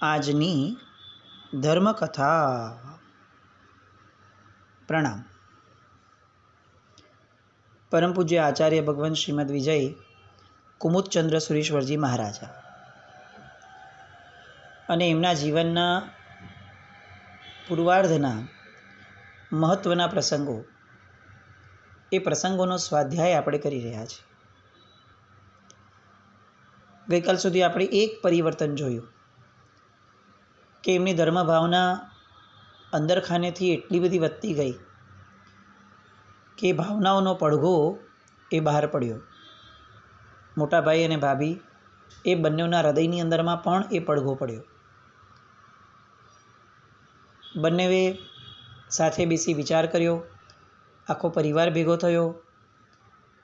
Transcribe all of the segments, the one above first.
આજની ધર્મકથા. પ્રણામ. પરમ પૂજ્ય આચાર્ય ભગવાન શ્રીમદ વિજય કુમુદચંદ્ર સુરીશ્વરજી મહારાજા અને એમના જીવનના પૂર્વાર્ધના મહત્ત્વના પ્રસંગો, એ પ્રસંગોનો સ્વાધ્યાય આપણે કરી રહ્યા છીએ. ગઈકાલ સુધી આપણે એક પરિવર્તન જોયું કે એમની ધર્મભાવના અંદરખાનેથી એટલી બધી વધતી ગઈ કે ભાવનાઓનો પડઘો એ બહાર પડ્યો. મોટા ભાઈ અને ભાભી એ બંનેના હૃદયની અંદરમાં પણ એ પડઘો પડ્યો. બંનેએ સાથે બેસી વિચાર કર્યો, આખો પરિવાર ભેગો થયો.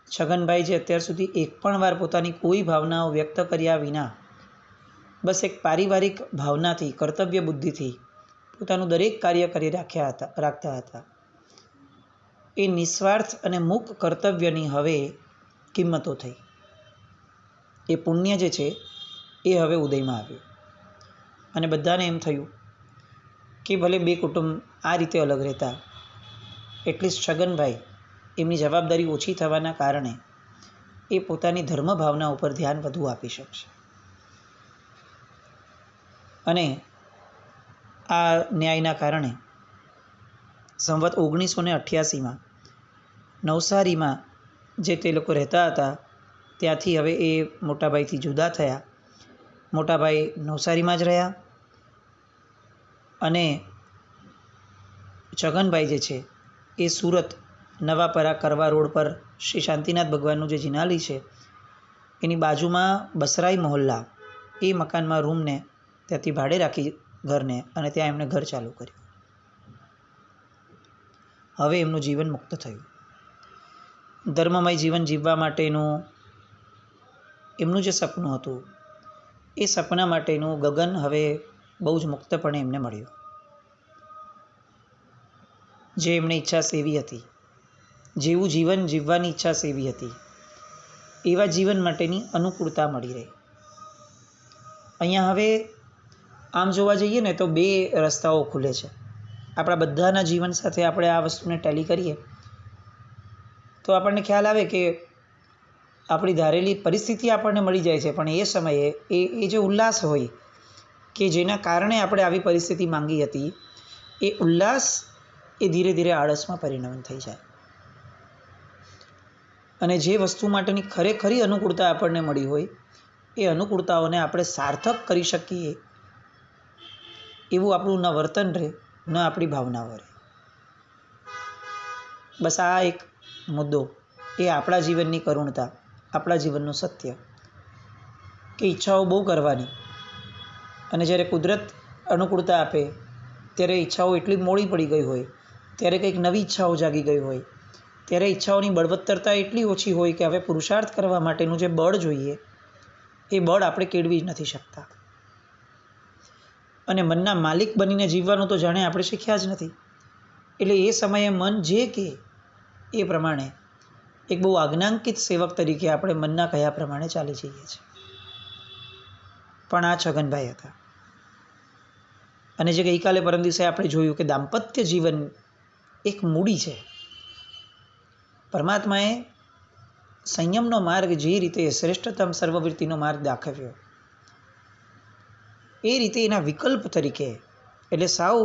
છગનભાઈ જે અત્યાર સુધી એક પણ વાર પોતાની કોઈ ભાવનાઓ વ્યક્ત કર્યા વિના બસ એક પારિવારિક ભાવનાથી, કર્તવ્ય બુદ્ધિથી પોતાનું દરેક કાર્ય કરી રાખતા હતા, એ નિસ્વાર્થ અને મુક કર્તવ્યની હવે કિંમતો થઈ. એ પુણ્ય જે છે એ હવે ઉદયમાં આવ્યું અને બધાને એમ થયું કે ભલે બે કુટુંબ આ રીતે અલગ રહેતા, એટલીસ્ટ છગનભાઈ એમની જવાબદારી ઓછી થવાના કારણે એ પોતાની ધર્મ ભાવના ઉપર ધ્યાન વધુ આપી શકશે. અને આ ન્યાયના કારણે સંવત 1988માં નવસારીમાં જે તે લોકો રહેતા હતા ત્યાંથી હવે એ મોટાભાઈથી જુદા થયા. મોટાભાઈ નવસારીમાં જ રહ્યા અને છગનભાઈ જે છે એ સુરત નવાપરા કરવા રોડ પર શ્રી શાંતિનાથ ભગવાનનું જે જિનાલય છે એની બાજુમાં બસરાઈ મહોલ્લા એ મકાનમાં રૂમને ત્યાંથી ભાડે રાખી ઘરને, અને ત્યાં એમણે ઘર ચાલુ કર્યું. હવે એમનું જીવન મુક્ત થયું. ધર્મમય જીવન જીવવા માટેનું એમનું જે સપનું હતું એ સપના માટેનું ગગન હવે બહુ જ મુક્તપણે એમને મળ્યું. જે એમણે ઈચ્છા સેવી હતી, જેવું જીવન જીવવાની ઈચ્છા સેવી હતી, એવા જીવન માટેની અનુકૂળતા મળી રહી. અહીંયા હવે આમ જોવા જઈએ ને તો બે રસ્તાઓ ખુલે છે. આપણા બધાના જીવન સાથે આપણે આ વસ્તુને ટેલી કરીએ તો આપણને ખ્યાલ આવે કે આપણી ધારેલી પરિસ્થિતિ આપણને મળી જાય છે, પણ એ સમયે એ જે ઉલ્લાસ હોય કે જેના કારણે આપણે આવી પરિસ્થિતિ માંગી હતી, એ ઉલ્લાસ એ ધીરે ધીરે આળસમાં પરિણમન થઈ જાય. અને જે વસ્તુ માટેની ખરેખરી અનુકૂળતા આપણને મળી હોય એ અનુકૂળતાઓને આપણે સાર્થક કરી શકીએ એવું આપણું ન વર્તન રહે, ન આપણી ભાવનાઓ રહે. બસ આ એક મુદ્દો, એ આપણા જીવનની કરુણતા, આપણા જીવનનું સત્ય કે ઈચ્છાઓ બહુ કરવાની, અને જ્યારે કુદરત અનુકૂળતા આપે ત્યારે ઈચ્છાઓ એટલી મોડી પડી ગઈ હોય, ત્યારે કંઈક નવી ઈચ્છાઓ જાગી ગઈ હોય, ત્યારે ઈચ્છાઓની બળવત્તરતા એટલી ઓછી હોય કે હવે પુરુષાર્થ કરવા માટેનું જે બળ જોઈએ એ બળ આપણે કેળવી જ નથી શકતા. અને મનના માલિક બનીને જીવવાનું તો જાણે આપણે શીખ્યા જ નથી. એટલે એ સમયે મન જે કહે એ પ્રમાણે એક બહુ આજ્ઞાંકિત સેવક તરીકે આપણે મનના કયા પ્રમાણે ચાલી જઈએ છીએ. પણ આ છગનભાઈ હતા. અને જે ગઈકાલે પરમ દિવસે આપણે જોયું કે દાંપત્ય જીવન એક મૂડી છે. પરમાત્માએ સંયમનો માર્ગ જે રીતે શ્રેષ્ઠતમ સર્વવૃત્તિનો માર્ગ દાખવ્યો, એ રીતે એના વિકલ્પ તરીકે, એટલે સાવ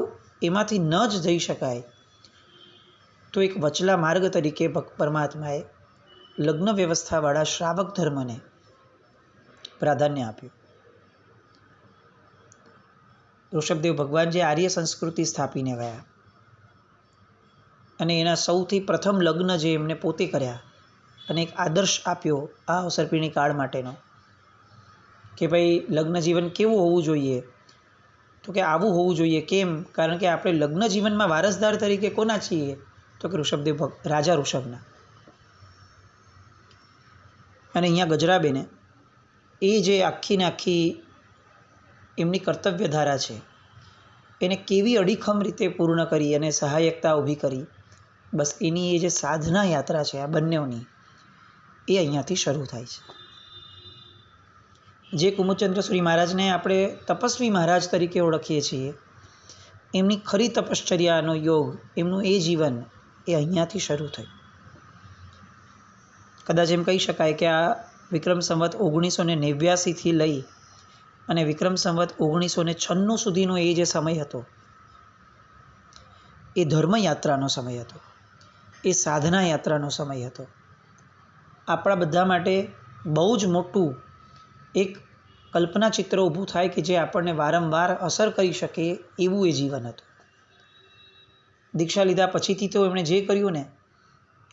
એમાંથી ન જ જઈ શકાય તો એક વચલા માર્ગ તરીકે પરમાત્માએ લગ્ન વ્યવસ્થાવાળા શ્રાવક ધર્મને પ્રાધાન્ય આપ્યું. ઋષભદેવ ભગવાન જે આર્ય સંસ્કૃતિ સ્થાપીને ગયા અને એના સૌથી પ્રથમ લગ્ન જે એમને પોતે કર્યા અને એક આદર્શ આપ્યો આ અવસર્પિણી કાળ માટેનો કે ભાઈ લગ્ન જીવન કેવું હોવું જોઈએ, તો કે આવું હોવું જોઈએ. કેમ? કારણ કે આપણે લગ્ન જીવનમાં વારસદાર તરીકે કોના છીએ? તો કે ઋષભદેવ રાજા ઋષભના. અને અહીંયા ગજરાબેને એ જે આખીને આખી એમની કર્તવ્ય ધારા છે એને કેવી અડીખમ રીતે પૂર્ણ કરી અને સહાયકતા ઊભી કરી, બસ એની એ જે સાધના યાત્રા છે આ બંનેઓની, એ અહીંયાથી શરૂ થાય છે. જે કુમુદચંદ્ર શ્રી મહારાજને આપણે તપસ્વી મહારાજ તરીકે ઓળખીએ છીએ, એમની ખરી તપશ્ચર્યાનો યોગ, એમનું એ જીવન એ અહીંયાથી શરૂ થયું. કદાચ એમ કહી શકાય કે આ વિક્રમ સંવત 1989થી લઈ અને વિક્રમ સંવત 1996 સુધીનો એ જે સમય હતો, એ ધર્મયાત્રાનો સમય હતો, એ સાધના યાત્રાનો સમય હતો. આપણા બધા માટે બહુ જ મોટું એક કલ્પના ચિત્ર ઊભું થાય કે જે આપણને વારંવાર અસર કરી શકે એવું એ જીવન હતું. દીક્ષા લીધા પછીથી તો એમણે જે કર્યું ને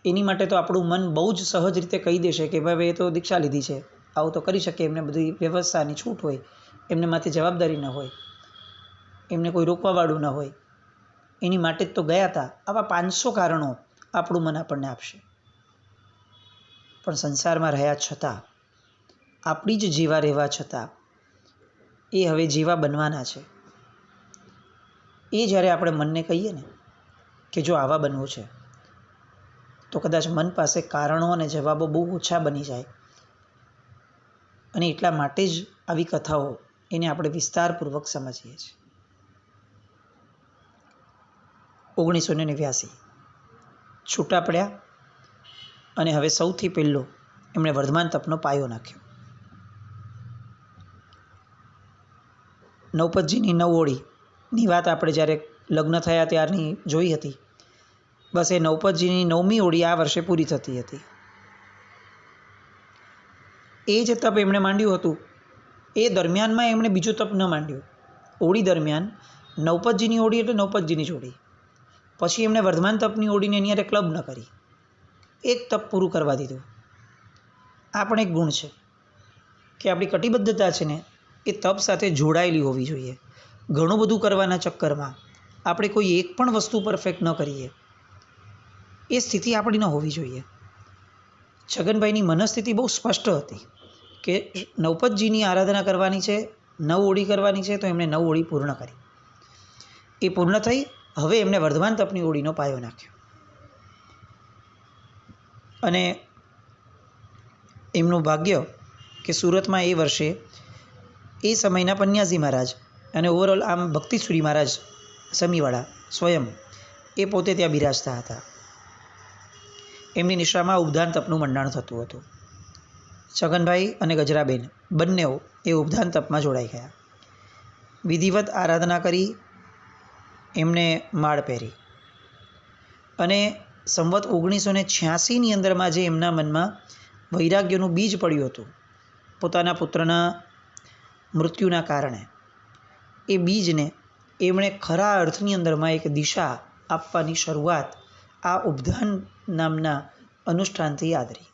એની માટે તો આપણું મન બહુ જ સહજ રીતે કહી દેશે કે ભાઈ એ તો દીક્ષા લીધી છે, આવું તો કરી શકે, એમને બધી વ્યવસ્થાની છૂટ હોય, એમને માથે જવાબદારી ન હોય, એમને કોઈ રોકવાવાળું ન હોય, એની માટે જ તો ગયા હતા. આવા 500 કારણો આપણું મન આપણને આપશે. પણ સંસારમાં રહ્યા છતાં, આપણી જ જેવા રહેવા છતાં એ હવે જેવા બનવાના છે. એ જ્યારે આપણે મનને કહીએ ને કે જો આવા બનવું છે, તો કદાચ મન પાસે કારણો અને જવાબો બહુ ઓછા બની જાય. અને એટલા માટે જ આવી કથાઓ એને આપણે વિસ્તારપૂર્વક સમજીએ છીએ. 1989 છૂટા પડ્યા અને હવે સૌથી પહેલો એમણે વર્ધમાન તપનો પાયો નાખ્યો. નૌપતજીની 9 ઓળીની વાત આપણે જ્યારે લગ્ન થયા ત્યારની જોઈ હતી. બસ એ નૌપતજીની 9મી ઓળી આ વર્ષે પૂરી થતી હતી. એ જે તપ એમણે માંડ્યું હતું એ દરમિયાનમાં એમણે બીજું તપ ન માંડ્યું. ઓળી દરમિયાન નૌપતજીની ઓળી એટલે નૌપતજીની જ ઓળી. પછી એમણે વર્ધમાન તપની ઓળીને એની હારે ક્લબ ન કરી, એક તપ પૂરું કરવા દીધું. આ પણ એક ગુણ છે કે આપણી કટિબદ્ધતા છે ને એ તપ સાથે જોડાયેલી હોવી જોઈએ. ઘણું બધું કરવાના ચક્કરમાં આપણે કોઈ એક પણ વસ્તુ પરફેક્ટ ન કરીએ, એ સ્થિતિ આપણી ન હોવી જોઈએ. છગનભાઈની મનસ્થિતિ બહુ સ્પષ્ટ હતી કે નૌપતજીની આરાધના કરવાની છે, 9 ઓળી કરવાની છે, તો એમણે 9 ઓળી પૂર્ણ કરી. એ પૂર્ણ થઈ. હવે એમણે વર્ધમાન તપની ઓળીનો પાયો નાખ્યો. અને એમનું ભાગ્ય કે સુરતમાં એ વર્ષે એ સમયના પન્યાસી મહારાજ અને ઓવરઓલ આમ ભક્તિસુરી મહારાજ સમીવાળા સ્વયં એ પોતે ત્યાં બિરાજતા હતા. એમની નિશ્રામાં ઉપધાન તપનું મંડાણ થતું હતું. છગનભાઈ અને ગજરાબેન બંનેઓ એ ઉપધાન તપમાં જોડાઈ ગયા. વિધિવત આરાધના કરી, એમને માળ પહેરી અને સંવત 1986ની અંદરમાં જે એમના મનમાં વૈરાગ્યનું બીજ પડ્યું હતું પોતાના પુત્રના મૃત્યુના કારણે, એ બીજને એમણે ખરા અર્થની અંદરમાં એક દિશા આપવાની શરૂઆત આ ઉપધાન નામના અનુષ્ઠાનથી આદરી.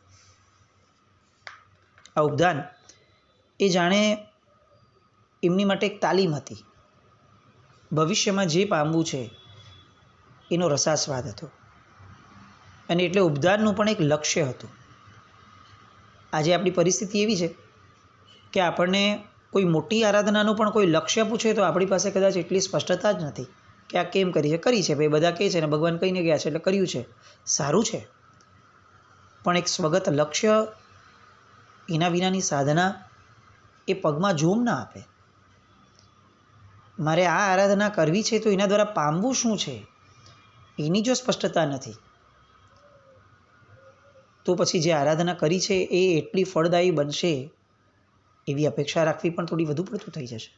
આ ઉપધાન એ જાણે એમની માટે એક તાલીમ હતી. ભવિષ્યમાં જે પામવું છે એનો રસાસ્વાદ હતો. અને એટલે ઉપધાનનું પણ એક લક્ષ્ય હતું. આજે આપણી પરિસ્થિતિ એવી છે કે આપણને કોઈ મોટી આરાધનાનું પણ કોઈ લક્ષ્ય પૂછે તો આપણી પાસે કદાચ એટલી સ્પષ્ટતા જ નથી કે આ કેમ કરી છે. ભાઈ બધા કહે છે ને ભગવાન કહીને ગયા છે એટલે કર્યું છે, સારું છે. પણ એક સ્વગત લક્ષ્ય, એના વિનાની સાધના એ પગમાં જોમ ના આપે. મારે આ આરાધના કરવી છે તો એના દ્વારા પામવું શું છે એની જો સ્પષ્ટતા નથી, તો પછી જે આરાધના કરી છે એ એટલી ફળદાયી બનશે એવી અપેક્ષા રાખવી પણ થોડી વધુ પડતું થઈ જશે.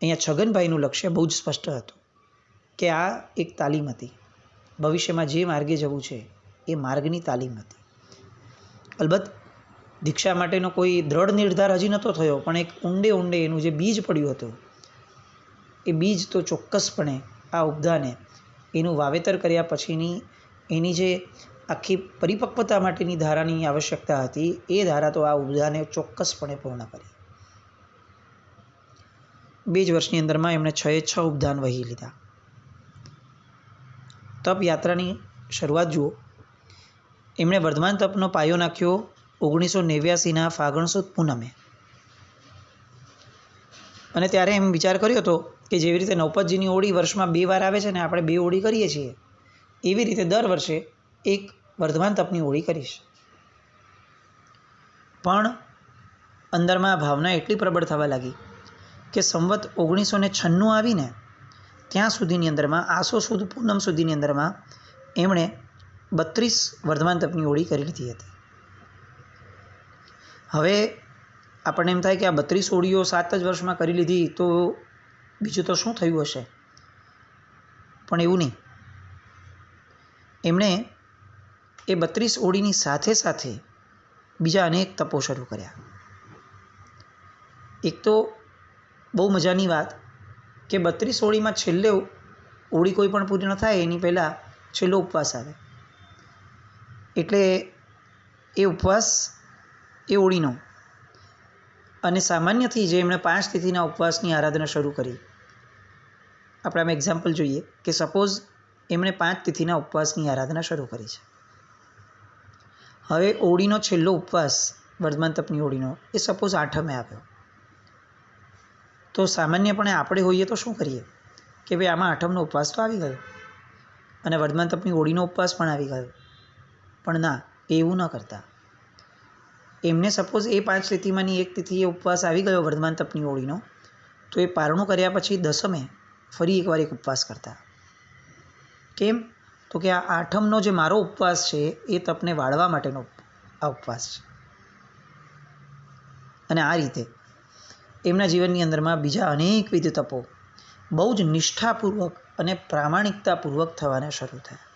અહીંયા છગનભાઈનું લક્ષ્ય બહુ જ સ્પષ્ટ હતું કે આ એક તાલીમ હતી. ભવિષ્યમાં જે માર્ગે જવું છે એ માર્ગની તાલીમ હતી. અલબત્ત દીક્ષા માટેનો કોઈ દ્રઢ નિર્ધાર હજી નહોતો થયો, પણ એક ઊંડે ઊંડે એનું જે બીજ પડ્યું હતું એ બીજ તો ચોક્કસપણે આ ઉપધાને એનું વાવેતર કર્યા પછીની એની જે આખી પરિપક્વતા માટેની ધારાની આવશ્યકતા હતી એ ધારા તો આ ઉપધાને ચોક્કસપણે પૂર્ણ કરી. 2 જ વર્ષની અંદરમાં એમણે 6 ઉપધાન વહી લીધા. તપ યાત્રાની શરૂઆત જુઓ. એમણે વર્ધમાન તપનો પાયો નાખ્યો 1989ના ફાગણ સુદ પૂનમે. અને ત્યારે એમ વિચાર કર્યો હતો કે જેવી રીતે નૌપતજીની ઓળી વર્ષમાં 2 વાર આવે છે ને આપણે 2 ઓળી કરીએ છીએ, એવી રીતે દર વર્ષે એક વર્ધમાન તપની ઓળી કરીશ. પણ અંદરમાં ભાવના એટલી પ્રબળ થવા લાગી કે સંવત 1996 આવીને ત્યાં સુધીની અંદરમાં આસો સુદ પૂનમ સુધીની અંદરમાં એમણે 32 વર્ધમાન તપની ઓળી કરી લીધી હતી. હવે આપણને એમ થાય કે આ 32 ઓળીઓ 7 જ વર્ષમાં કરી લીધી તો બીજું તો શું થયું હશે, પણ એવું નહીં. એમણે એ 32 ઓળીની સાથે સાથે બીજા અનેક તપો શરૂ કર્યા. એક તો બહુ મજાની વાત કે 32 ઓળીમાં છેલ્લે ઓળી કોઈ પણ પૂરી ન થાય એની પહેલાં છેલ્લો ઉપવાસ આવે. એટલે એ ઉપવાસ એ ઓળીનો અને સામાન્યથી જે એમણે 5 તિથિના ઉપવાસની આરાધના શરૂ કરી, આપણે આમ એક્ઝામ્પલ જોઈએ કે સપોઝ એમણે 5 તિથિના ઉપવાસની આરાધના શરૂ કરી છે. હવે ઓળીનો છેલ્લો ઉપવાસ વર્ધમાન તપની ઓળીનો એ સપોઝ 8મે આવ્યો, તો સામાન્યપણે આપણે હોઈએ તો શું કરીએ કે ભાઈ આમાં 8મનો ઉપવાસ તો આવી ગયો અને વર્ધમાન તપની ઓળીનો ઉપવાસ પણ આવી ગયો. પણ ના, એવું ન કરતા. એમને સપોઝ એ 5 તિથિમાંની એક તિથિએ ઉપવાસ આવી ગયો વર્ધમાન તપની ઓળીનો, તો એ પારણું કર્યા પછી 10મે ફરી એકવાર એક ઉપવાસ કરતા. કેમ? તો કે આ 8મનો જે મારો ઉપવાસ છે એ તપને વાળવા માટેનો આ ઉપવાસ છે. અને આ રીતે એમના જીવનની અંદરમાં બીજા અનેકવિધ તપો બહુ જ નિષ્ઠાપૂર્વક અને પ્રામાણિકતાપૂર્વક થવાના શરૂ થયા.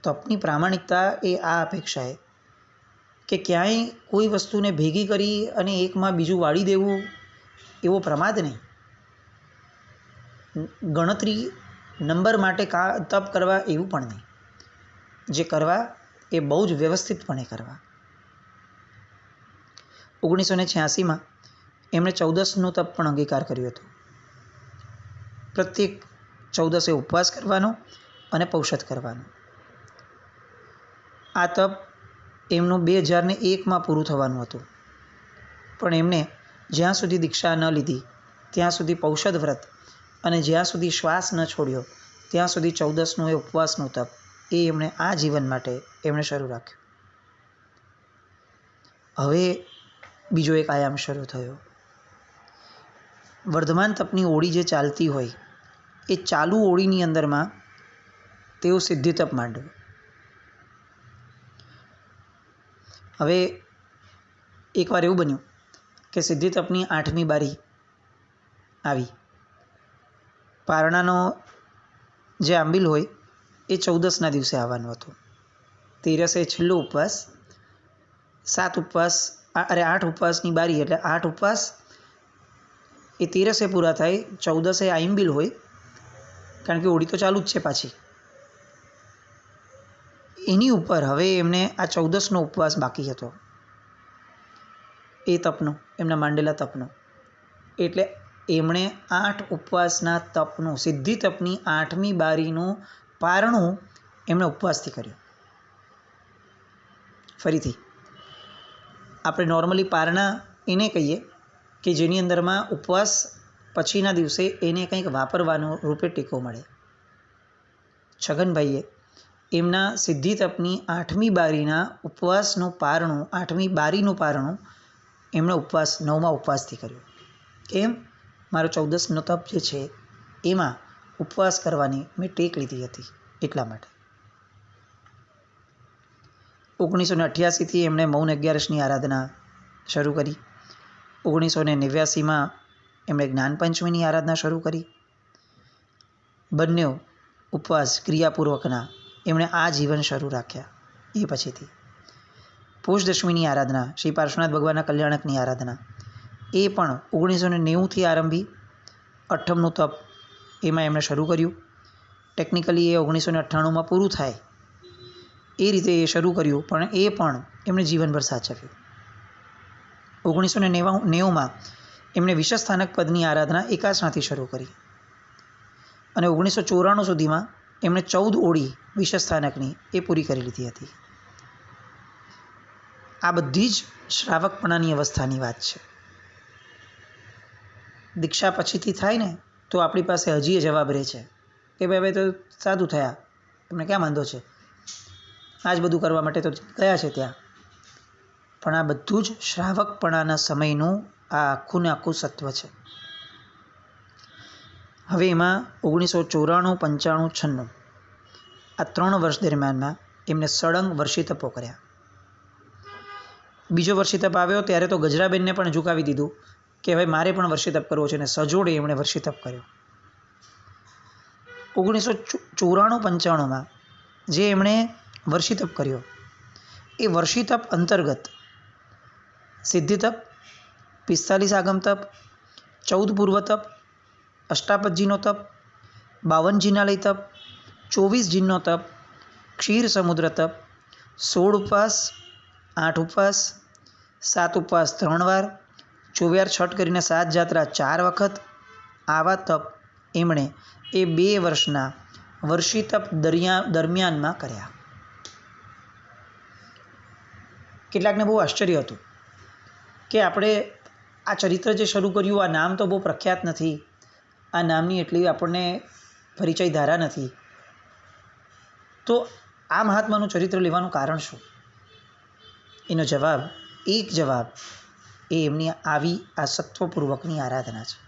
તપની પ્રામાણિકતા એ આ અપેક્ષાએ કે ક્યાંય કોઈ વસ્તુને ભેગી કરી અને એકમાં બીજું વાળી દેવું એવો પ્રમાદ નહીં. ગણતરી નંબર માટે તપ કરવા એવું પણ નહીં. જે કરવા એ બહુ જ વ્યવસ્થિતપણે કરવા. 1986માં એમણે 14નું તપ પણ અંગીકાર કર્યું હતું. પ્રત્યેક 14એ ઉપવાસ કરવાનો અને પૌષધ કરવાનો. આ તપ એમનું 2001માં પૂરું થવાનું હતું, પણ એમણે જ્યાં સુધી દીક્ષા ન લીધી ત્યાં સુધી પૌષધ વ્રત અને જ્યાં સુધી શ્વાસ ન છોડ્યો ત્યાં સુધી 14નું એ ઉપવાસનું તપ એ એમણે આ જીવન માટે એમણે શરૂ રાખ્યું. હવે બીજો એક આયામ શરૂ થયો. વર્ધમાન તપની ઓળી જે ચાલતી હોય એ ચાલુ ઓળીની અંદરમાં તેઓ સિદ્ધિ તપ માંડ્યો. હવે એકવાર એવું બન્યું કે સિદ્ધિ તપની 8મી બારી આવી. પારણાનો જે આંબિલ હોય એ 14ના દિવસે આવવાનો હતો. 13એ છેલ્લો ઉપવાસ, 8 ઉપવાસની બારી એટલે 8 ઉપવાસ એ 13એ પૂરા થાય. 14એ આંબિલ હોય, કારણ કે ઓળી તો ચાલુ જ છે પાછી. એની ઉપર હવે એમને આ 14નો ઉપવાસ બાકી હતો એ તપનો, એમના માંડેલા તપનો. એટલે એમણે 8 ઉપવાસના તપનું, સિદ્ધિ તપની 8મી બારીનું પારણું એમણે ઉપવાસથી કર્યું. ફરીથી આપણે નોર્મલી પારણા એને કહીએ કે જેની અંદરમાં ઉપવાસ પછીના દિવસે એને કંઈક વાપરવાનો રૂપે ટેકો મળે. છગનભાઈએ એમના સિદ્ધિ તપની 8મી બારીના ઉપવાસનું પારણું, 8મી બારીનું પારણું એમણે 9મા ઉપવાસથી કર્યું. કેમ? મારો 14નો તપ જે છે એમાં ઉપવાસ કરવાની મેં ટેક લીધી હતી એટલા માટે. 1988થી એમણે મૌન 11ની આરાધના શરૂ કરી. 1989માં એમણે જ્ઞાન પંચમીની આરાધના શરૂ કરી. બંને ઉપવાસ ક્રિયાપૂર્વકના એમણે આ જીવન શરૂ રાખ્યા. એ પછીથી પોષ દશમીની આરાધના, શ્રી પાર્શ્વનાથ ભગવાનના કલ્યાણકની આરાધના એ પણ 1990થી આરંભી. 8મનું તપ એમાં એમણે શરૂ કર્યું. ટેકનિકલી એ 1998માં પૂરું થાય એ રીતે એ શરૂ કર્યું, પણ એ પણ એમણે જીવનભર સાચવ્યું. 1990માં એમણે વિષસ્થાનક પદની આરાધના એકાસનાથી શરૂ કરી અને 1994 સુધીમાં એમણે 14 ઓળી વિષસ્થાનકની એ પૂરી કરી લીધી હતી. આ બધી જ શ્રાવકપણાની અવસ્થાની વાત છે. દીક્ષા પછીથી થાય ને તો આપણી પાસે હજી જવાબ રહે છે કે ભાઈ તો સાધુ થયા, એમને ક્યાં વાંધો છે, આ જ બધું કરવા માટે તો ગયા છે ત્યાં. પણ આ બધું જ શ્રાવકપણાના સમયનું આ આખું ને આખું સત્વ છે. હવે એમાં 1994, 95, 96 આ 3 વર્ષ દરમિયાનમાં એમને સળંગ વર્ષિતપો કર્યા. બીજો વર્ષિતપ આવ્યો ત્યારે તો ગજરાબેનને પણ ઝુકાવી દીધું કે હવે મારે પણ વર્ષિતપ કરવો છે, અને સજોડે એમણે વર્ષિતપ કર્યો. 1994-95માં જે એમણે વર્ષિતપ કર્યો એ વર્ષિતપ અંતર્ગત સિદ્ધિતપ, 45 આગમ તપ, 14 પૂર્વ તપ, અષ્ટાપદજીનો તપ, 52 જિનાલય તપ, 24 જીનનો તપ, ક્ષીર સમુદ્ર તપ, 16 ઉપવાસ, 8 ઉપવાસ, 7 ઉપવાસ 3 વાર, 24 છઠ કરીને 7 જાત્રા 4 વખત, આવા તપ એમણે એ 2 વર્ષના વર્ષિતપ દરમિયાનમાં કર્યા. કેટલાકને બહુ આશ્ચર્ય હતું કે આપણે આ ચરિત્ર જે શરૂ કર્યું, આ નામ તો બહુ પ્રખ્યાત નથી, આ નામની એટલી આપણને પરિચય ધારા નથી, તો આ મહાત્માનું ચરિત્ર લેવાનું કારણ શું? એનો જવાબ એ એમની આવી આ સત્વપૂર્વકની આરાધના છે.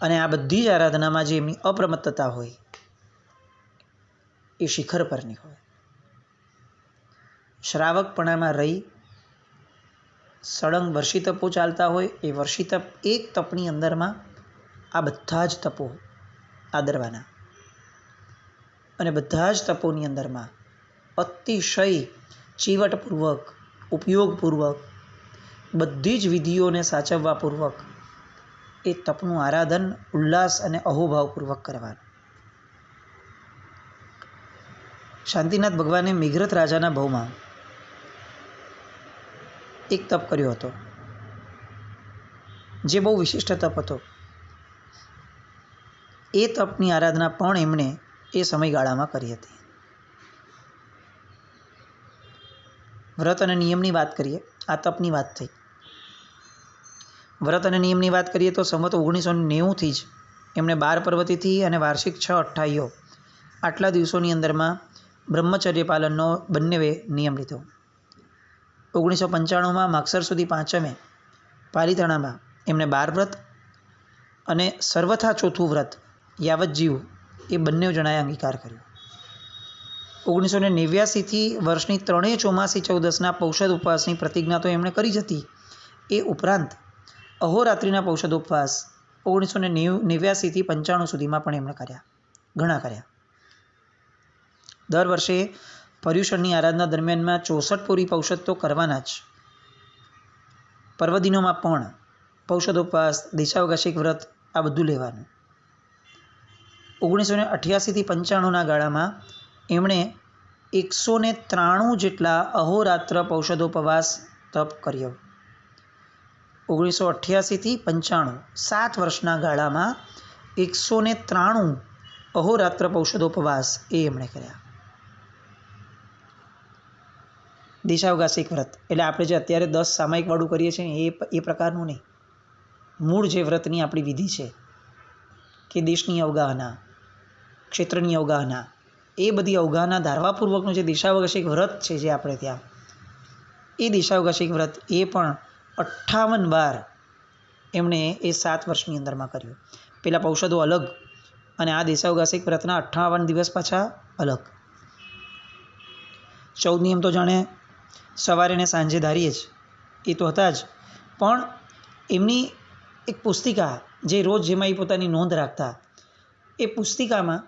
અને આ બધી જ આરાધનામાં જે એમની અપ્રમત્તતા હોય એ શિખર પરની હોય. શ્રાવકપણામાં રહી સળંગ વર્ષિતપો ચાલતા હોય, એ વર્ષિતપ એક તપની અંદરમાં આ બધા જ તપો આદરવાના, અને બધા જ તપોની અંદરમાં અતિશય ચીવટપૂર્વક, ઉપયોગપૂર્વક, બધી જ વિધિઓને સાચવવાપૂર્વક એ તપનું આરાધન ઉલ્લાસ અને અહોભાવપૂર્વક કરવાનું. શાંતિનાથ ભગવાને મેઘરથ રાજાના ભવમાં એક તપ કર્યો હતો જે બહુ વિશિષ્ટ તપ હતો. એ તપની આરાધના પણ એમણે એ સમયગાળામાં કરી હતી. વ્રત અને નિયમની વાત કરીએ, આ તપની વાત થઈ. વ્રત અને નિયમની વાત કરીએ તો સંવત 1990થી જ એમણે 12 પર્વતીથી અને વાર્ષિક 6 અઠ્ઠાઈઓ આટલા દિવસોની અંદરમાં બ્રહ્મચર્ય પાલનનો બંને નિયમ લીધો. 1995માં માગસર સુધી 5મે પાલીતાણામાં એમણે 12 વ્રત અને સર્વથા ચોથું વ્રત યાવતજીવ એ બંને જણાએ અંગીકાર કર્યો. 1989થી વર્ષની 3 ચોમાસી ચૌદસના પૌષદ ઉપવાસની પ્રતિજ્ઞા તો એમણે કરી જ હતી. એ ઉપરાંત અહોરાત્રિના પૌષદ ઉપવાસ 1989થી 95 સુધીમાં પણ એમણે ઘણા કર્યા. દર વર્ષે પર્યુષણની આરાધના દરમિયાનમાં 64 પૂરી પૌષદ તો કરવાના જ. પર્વદિનોમાં પણ પૌષદોપવાસ, દિશાવકાશિક વ્રત આ બધું લેવાનું. 1988થી 95ના ગાળામાં એમણે 193 જેટલા અહોરાત્ર પૌષદોપવાસ તપ કર્યો. 1988થી 95 7 વર્ષના ગાળામાં 193 અહોરાત્ર પૌષદોપવાસ એ એમણે કર્યા. દિશાવકાશિક વ્રત એટલે આપણે જે અત્યારે 10 સામાયિકવાળું કરીએ છીએ એ પ્રકારનું નહીં. મૂળ જે વ્રતની આપણી વિધિ છે કે દેશની અવગાહના, ક્ષેત્રની અવગાહના, એ બધી અવગાહના ધારવાપૂર્વકનું જે દિશાવકાશિક વ્રત છે જે આપણે ત્યાં, એ દિશાવકાશિક વ્રત એ પણ 58 વાર એમણે એ 7 વર્ષની અંદરમાં કર્યું. પેલા પૌષદો અલગ અને આ દિશાવકાશિક વ્રતના 58 દિવસ પાછા અલગ. 14 નિયમ તો જાણે સવારે ને સાંજે ધારીએ જ, એ તો હતા જ, પણ એમની એક પુસ્તિકા જે રોજ જેમાં એ પોતાની નોંધ રાખતા, એ પુસ્તિકામાં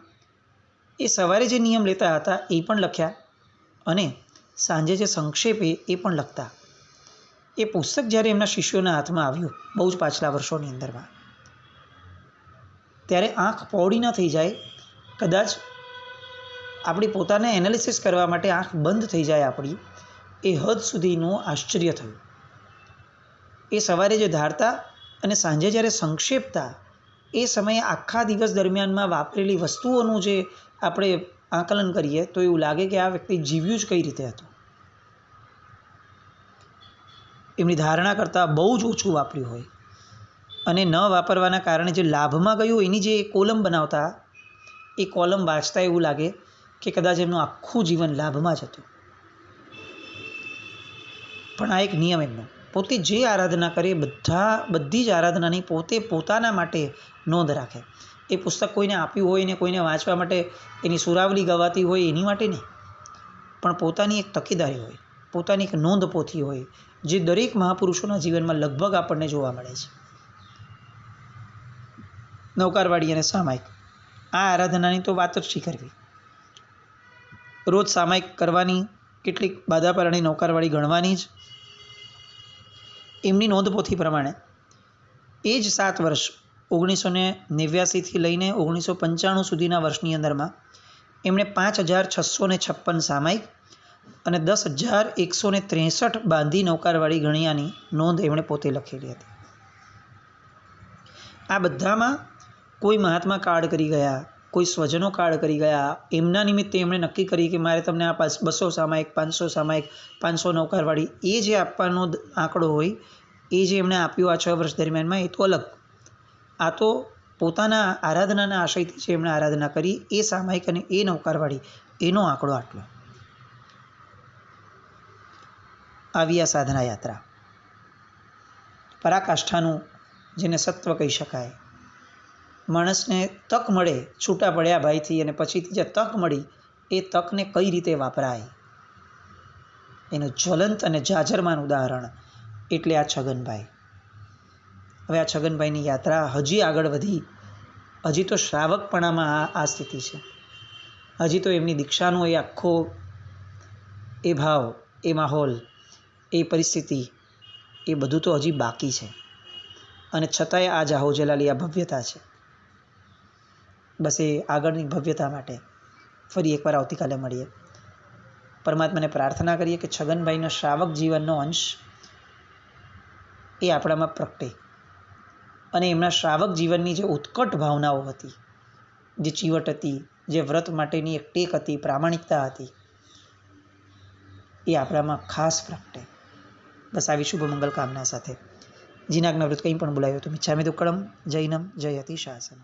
એ સવારે જે નિયમ લેતા હતા એ પણ લખ્યા અને સાંજે જે સંક્ષેપે એ પણ લખતા. એ પુસ્તક જ્યારે એમના શિષ્યોના હાથમાં આવ્યું બહુ જ પાછલા વર્ષોની અંદરમાં, ત્યારે આંખ પહોળી ન થઈ જાય, કદાચ આપણી પોતાને એનાલિસિસ કરવા માટે આંખ બંધ થઈ જાય આપણી, એ હદ સુધીનું આશ્ચર્ય થયું. એ સવારે જે ધારતા અને સાંજે જ્યારે સંક્ષેપતા, એ સમયે આખા દિવસ દરમિયાનમાં વાપરેલી વસ્તુઓનું જે આપણે આકલન કરીએ તો એવું લાગે કે આ વ્યક્તિ જીવ્યું જ કઈ રીતે હતું. એમની ધારણા કરતાં બહુ જ ઓછું વાપર્યું હોય, અને ન વાપરવાના કારણે જે લાભમાં ગયું એની જે કોલમ બનાવતા, એ કોલમ વાંચતા એવું લાગે કે કદાચ એમનું આખું જીવન લાભમાં જ હતું. પણ આ એક નિયમ એમનો. પોતે જે આરાધના કરે બધી જ આરાધનાની પોતે પોતાના માટે નોંધ રાખે. એ પુસ્તક કોઈને આપ્યું હોય ને કોઈને વાંચવા માટે એની સુરાવલી ગવાતી હોય એની માટે નહીં, પણ પોતાની એક તકેદારી હોય, પોતાની એક નોંધ પોથી હોય, જે દરેક મહાપુરુષોના જીવનમાં લગભગ આપણને જોવા મળે છે. નૌકારવાળી અને સામાયિક, આ આરાધનાની તો વાત જ શી કરવી. રોજ સામાયિક કરવાની, કેટલીક બાધાપરાણી નૌકારવાળી ગણવાની જ. એમની નોંધપોથી પ્રમાણે એ જ 7 વર્ષ 1989થી લઈને 1995 સુધીના વર્ષની અંદરમાં એમણે 5656 સામાયિક અને 10,163 બાંધી નૌકારવાળી ગણ્યાની નોંધ એમણે પોતે લખેલી હતી. આ બધામાં કોઈ મહાત્મા કાર્ડ કરી ગયા, કોઈ સ્વજનો કાર્ડ કરી ગયા. એમના નિમિત્તે એમણે નક્કી કરી કે મારે તમને આ 200 સામાયિક, 500 સામાયિક, 500 નૌકારવાળી, એ જે આપવાનો આંકડો હોય એ જે એમણે આપ્યો આ 6 વર્ષ દરમિયાનમાં, એ તો અલગ. આ તો પોતાના આરાધનાના આશયથી જે એમણે આરાધના કરી એ સામાયિક અને એ નૌકારવાળી, એનો આંકડો આટલો. આવી આ સાધના યાત્રા, પરાકાષ્ઠાનું જેને સત્વ કહી શકાય. માણસને તક મળે છૂટા પડ્યા ભાઈથી, અને પછીથી જે તક મળી એ તકને કઈ રીતે વાપરાય એનું જ્વલંત અને જાજરમાન ઉદાહરણ એટલે આ છગનભાઈ. હવે આ છગનભાઈની યાત્રા હજી આગળ વધી. હજી તો શ્રાવકપણામાં આ સ્થિતિ છે. હજી તો એમની દીક્ષાનો એ આખો એ ભાવ, એ માહોલ, એ પરિસ્થિતિ, એ બધું તો હજી બાકી છે. અને છતાંય આ જાહો જલાલી, આ ભવ્યતા છે. બસ એ આગળની ભવ્યતા માટે ફરી એકવાર આવતીકાલે મળીએ. પરમાત્માને પ્રાર્થના કરીએ કે છગનભાઈના શ્રાવક જીવનનો અંશ એ આપણામાં પ્રગટે, અને એમના શ્રાવક જીવનની જે ઉત્કટ ભાવનાઓ હતી, જે ચીવટ હતી, જે વ્રત માટેની એક ટેક હતી, પ્રામાણિકતા હતી, એ આપણામાં ખાસ પ્રગટે. બસ આવી શુભ મંગલ કામના સાથે જીનાજ્ઞા વૃત્ત કંઈ પણ બોલાયો તો મિચ્છામિ દુક્કડમ. જૈનમ જયતિ શાસનમ.